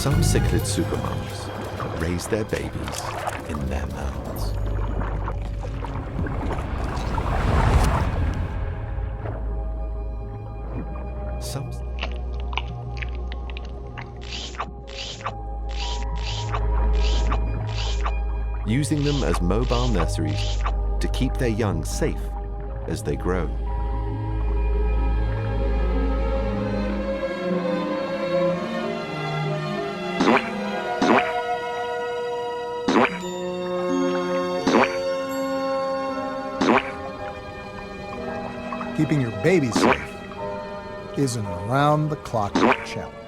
Some cichlid supermoms raise their babies in their mouths. Using them as mobile nurseries to keep their young safe as they grow. Keeping your baby safe is an around-the-clock challenge.